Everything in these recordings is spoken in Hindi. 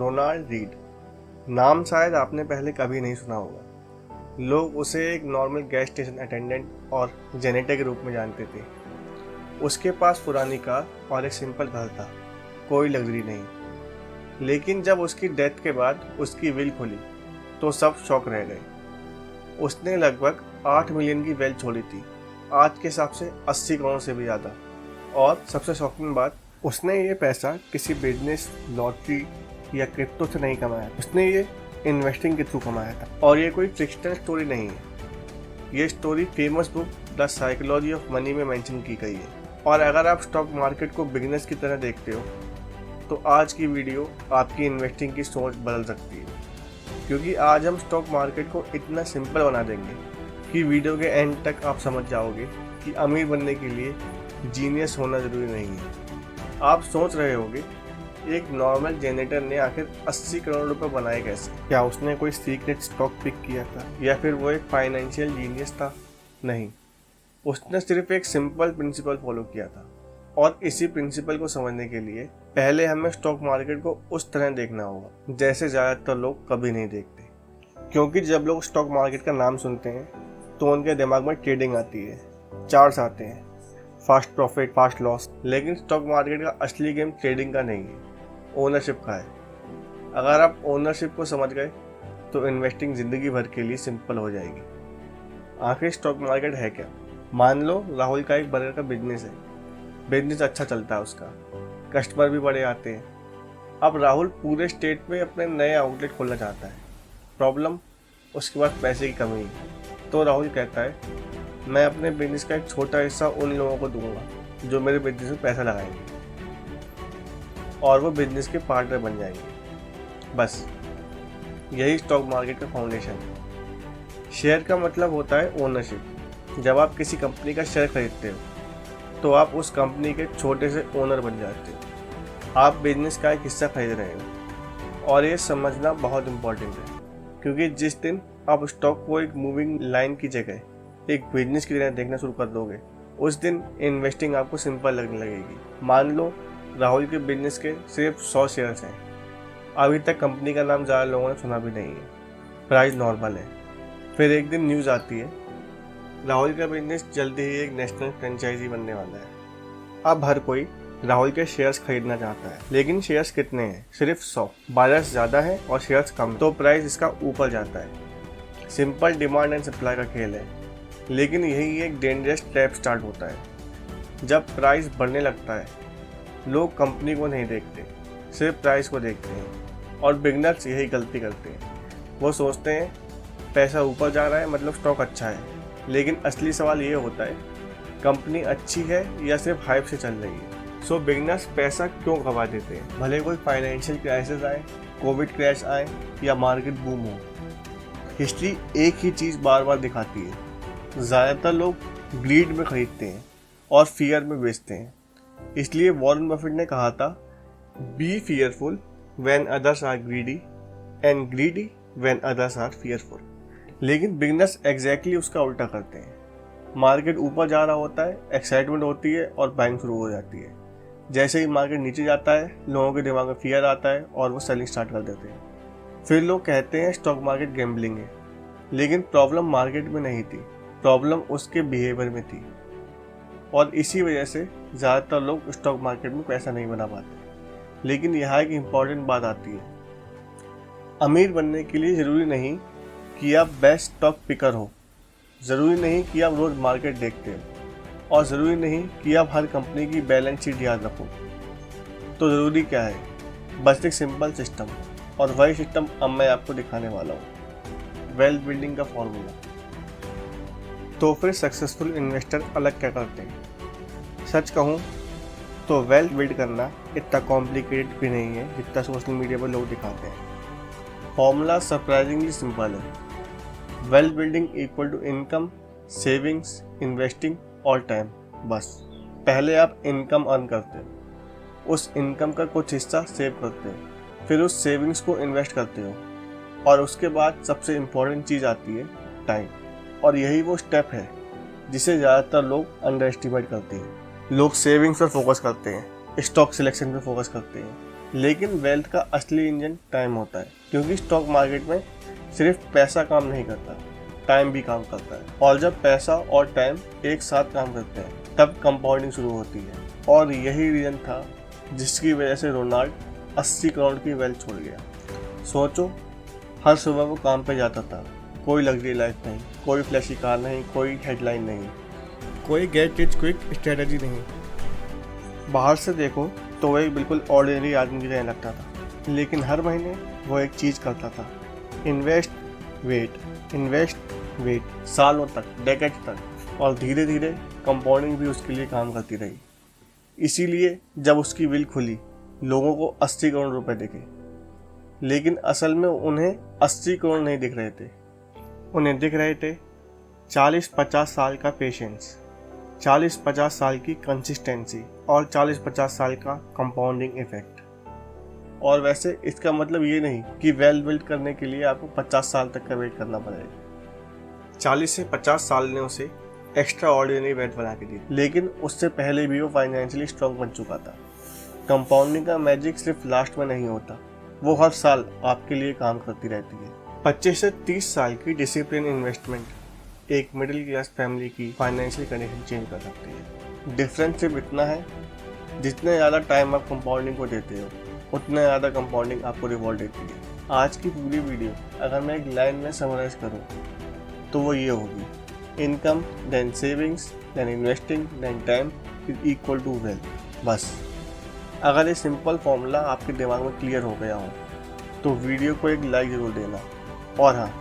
Ronald read. नाम शायद आपने पहले कभी नहीं सुना होगा। लोग उसे एक नॉर्मल गैस स्टेशन अटेंडेंट और जेनेटर के रूप में जानते थे। उसके पास पुरानी कार और एक सिंपल घर था, कोई लग्जरी नहीं। लेकिन जब उसकी डेथ के बाद उसकी विल खुली तो सब शॉक रह गए। उसने लगभग 8 मिलियन की वेल्थ छोड़ी थी, आज के हिसाब से 80 करोड़ से भी ज़्यादा। और सबसे शॉकिंग बात, उसने ये पैसा किसी बिजनेस, लॉटरी या क्रिप्टो से नहीं कमाया। उसने ये इन्वेस्टिंग के थ्रू कमाया था। और ये कोई फिक्शनल स्टोरी नहीं है, ये story famous book the psychology of money में मेंशन की गई है। और अगर आप स्टॉक मार्केट को बिजनेस की तरह देखते हो तो आज की वीडियो आपकी इन्वेस्टिंग की सोच बदल सकती है, क्योंकि आज हम स्टॉक मार्केट को इतना सिंपल बना देंगे कि वीडियो के एंड तक आप समझ जाओगे कि अमीर बनने के लिए जीनियस होना ज़रूरी नहीं है। आप सोच रहे होगे एक नॉर्मल जेनेटर ने आखिर 80 करोड़ रुपए बनाए कैसे? क्या उसने कोई सीक्रेट स्टॉक पिक किया था या फिर वो एक फाइनेंशियल जीनियस था? नहीं, उसने सिर्फ एक सिंपल प्रिंसिपल फॉलो किया था। और इसी प्रिंसिपल को समझने के लिए पहले हमें स्टॉक मार्केट को उस तरह देखना होगा जैसे ज़्यादातर लोग कभी नहीं देखते। क्योंकि जब लोग स्टॉक मार्केट का नाम सुनते हैं तो उनके दिमाग में ट्रेडिंग आती है, चार्ट्स आते हैं, फास्ट प्रॉफिट, फास्ट लॉस। लेकिन स्टॉक मार्केट का असली गेम ट्रेडिंग का नहीं है, ओनरशिप का है। अगर आप ओनरशिप को समझ गए तो इन्वेस्टिंग ज़िंदगी भर के लिए सिंपल हो जाएगी। आखिर स्टॉक मार्केट है क्या? मान लो राहुल का एक बर्गर का बिजनेस है, बिजनेस अच्छा चलता है उसका, कस्टमर भी बड़े आते हैं। अब राहुल पूरे स्टेट में अपने नए आउटलेट खोलना चाहता है। प्रॉब्लम, उसके पास पैसे की कमी है। तो राहुल कहता है मैं अपने बिजनेस का एक छोटा हिस्सा उन लोगों को दूंगा जो मेरे बिजनेस में पैसा लगाएंगे और वो बिजनेस के पार्टनर बन जाएंगे। बस यही स्टॉक मार्केट का फाउंडेशन है। शेयर का मतलब होता है ओनरशिप। जब आप किसी कंपनी का शेयर खरीदते हो तो आप उस कंपनी के छोटे से ओनर बन जाते हो। आप बिजनेस का एक हिस्सा खरीद रहे हो। और ये समझना बहुत इम्पोर्टेंट है, क्योंकि जिस दिन आप स्टॉक को एक मूविंग लाइन की जगह एक बिजनेस की तरह देखना शुरू कर दोगे, उस दिन इन्वेस्टिंग आपको सिंपल लगने लगेगी। मान लो राहुल के बिजनेस के सिर्फ 100 शेयर्स हैं। अभी तक कंपनी का नाम ज़्यादा लोगों ने सुना भी नहीं है, प्राइस नॉर्मल है। फिर एक दिन न्यूज़ आती है राहुल का बिजनेस जल्दी ही एक नेशनल फ्रेंचाइजी बनने वाला है। अब हर कोई राहुल के शेयर्स खरीदना चाहता है, लेकिन शेयर्स कितने हैं? सिर्फ 100। बायर्स ज़्यादा है और शेयर्स कम, तो प्राइस इसका ऊपर जाता है। सिंपल डिमांड एंड सप्लाई का खेल है। लेकिन यही एक डेंजरस ट्रैप स्टार्ट होता है। जब प्राइस बढ़ने लगता है लोग कंपनी को नहीं देखते, सिर्फ प्राइस को देखते हैं। और बिगनर्स यही गलती करते हैं। वो सोचते हैं पैसा ऊपर जा रहा है मतलब स्टॉक अच्छा है। लेकिन असली सवाल ये होता है कंपनी अच्छी है या सिर्फ हाइप से चल रही है। सो बिगनर्स पैसा क्यों गवा देते हैं? भले कोई फाइनेंशियल क्राइसिस आए, कोविड क्रैश आए या मार्केट बूम हो, हिस्ट्री एक ही चीज़ बार बार दिखाती है। ज़्यादातर लोग ग्रीड में खरीदते हैं और फियर में बेचते हैं। इसलिए वॉरेन बफेट ने कहा था be fearful when others are greedy and greedy when others are fearful. लेकिन बिगनर्स एग्जैक्टली उसका उल्टा करते हैं। मार्केट ऊपर जा रहा होता है, एक्साइटमेंट होती है और बाइंग शुरू हो जाती है। जैसे ही मार्केट नीचे जाता है लोगों के दिमाग में फियर आता है और वो सेलिंग स्टार्ट कर देते हैं। फिर लोग कहते हैं स्टॉक मार्केट गैम्बलिंग है। लेकिन प्रॉब्लम मार्केट में नहीं थी, प्रॉब्लम उसके बिहेवियर में थी। और इसी वजह से ज़्यादातर लोग स्टॉक मार्केट में पैसा नहीं बना पाते। लेकिन यहाँ एक इम्पॉर्टेंट बात आती है, अमीर बनने के लिए ज़रूरी नहीं कि आप बेस्ट स्टॉक पिकर हो, ज़रूरी नहीं कि आप रोज़ मार्केट देखते हो, और ज़रूरी नहीं कि आप हर कंपनी की बैलेंस शीट याद रखो। तो ज़रूरी क्या है? बस एक सिंपल सिस्टम, और वही सिस्टम अब मैं आपको दिखाने वाला हूँ, वेल्थ बिल्डिंग का फॉर्मूला। तो फिर सक्सेसफुल इन्वेस्टर अलग क्या करते हैं? सच कहूँ तो वेल्थ बिल्ड करना इतना कॉम्प्लिकेटेड भी नहीं है जितना सोशल मीडिया पर लोग दिखाते हैं। फॉर्मूला सरप्राइजिंगली सिंपल है। Wealth building equal to income, savings, investing और टाइम। बस पहले आप इनकम अर्न करते हो, उस इनकम का कुछ हिस्सा सेव करते हो, फिर उस सेविंग्स को इन्वेस्ट करते हो, और उसके बाद सबसे इम्पोर्टेंट चीज़ आती है टाइम। और यही वो स्टेप है जिसे ज़्यादातर लोग अंडर एस्टिमेट करते हैं। लोग सेविंग्स पर फोकस करते हैं, स्टॉक सिलेक्शन पर फोकस करते हैं, लेकिन वेल्थ का असली इंजन टाइम होता है, क्योंकि स्टॉक मार्केट में सिर्फ पैसा काम नहीं करता, टाइम भी काम करता है। और जब पैसा और टाइम एक साथ काम करते हैं तब कंपाउंडिंग शुरू होती है। और यही रीज़न था जिसकी वजह से रोनाल्ड 80 करोड़ की वेल्थ छोड़ गया। सोचो, हर सुबह वो काम पे जाता था, कोई लग्जरी लाइफ नहीं, कोई फ्लैशी कार नहीं, कोई हेडलाइन नहीं, कोई गेट रिच क्विक स्ट्रेटजी नहीं। बाहर से देखो तो वो एक बिल्कुल ऑर्डिनरी आदमी की तरह लगता था, लेकिन हर महीने वो एक चीज़ करता था, इन्वेस्ट वेट, सालों तक, डेकेड तक। और धीरे धीरे कंपाउंडिंग भी उसके लिए काम करती रही। इसीलिए जब उसकी विल खुली, लोगों को 80 करोड़ रुपए दिखे, लेकिन असल में उन्हें 80 करोड़ नहीं दिख रहे थे। उन्हें दिख रहे थे 40-50 साल का पेशेंस, 40-50 साल की कंसिस्टेंसी और 40-50 साल का कंपाउंडिंग इफेक्ट। और वैसे इसका मतलब ये नहीं कि वेल्थ बिल्ड करने के लिए आपको 50 साल तक का वेट करना पड़ेगा। 40 से 50 साल ने उसे एक्स्ट्रा ऑर्डिनरी वेल्थ बना के दी, लेकिन उससे पहले भी वो फाइनेंशियली स्ट्रॉन्ग बन चुका था। कंपाउंडिंग का मैजिक सिर्फ लास्ट में नहीं होता, वो हर साल आपके लिए काम करती रहती है। 25 से 30 साल की डिसिप्लिन इन्वेस्टमेंट एक मिडिल क्लास फैमिली की फाइनेंशियल कंडीशन चेंज कर सकती है। डिफरेंस सिर्फ इतना है, जितने ज़्यादा टाइम आप कंपाउंडिंग को देते हो, उतना ज़्यादा कंपाउंडिंग आपको रिवॉर्ड देती है। आज की पूरी वीडियो अगर मैं एक लाइन में समराइज करूँ तो वो ये होगी: income then savings then investing then time is equal to wealth. बस अगर ये सिंपल फॉर्मूला आपके दिमाग में क्लियर हो गया हो तो वीडियो को एक लाइक ज़रूर देना, और हाँ,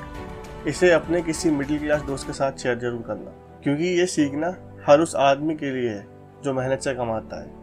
इसे अपने किसी मिडिल क्लास दोस्त के साथ शेयर जरूर करना, क्योंकि ये सीखना हर उस आदमी के लिए है जो मेहनत से कमाता है।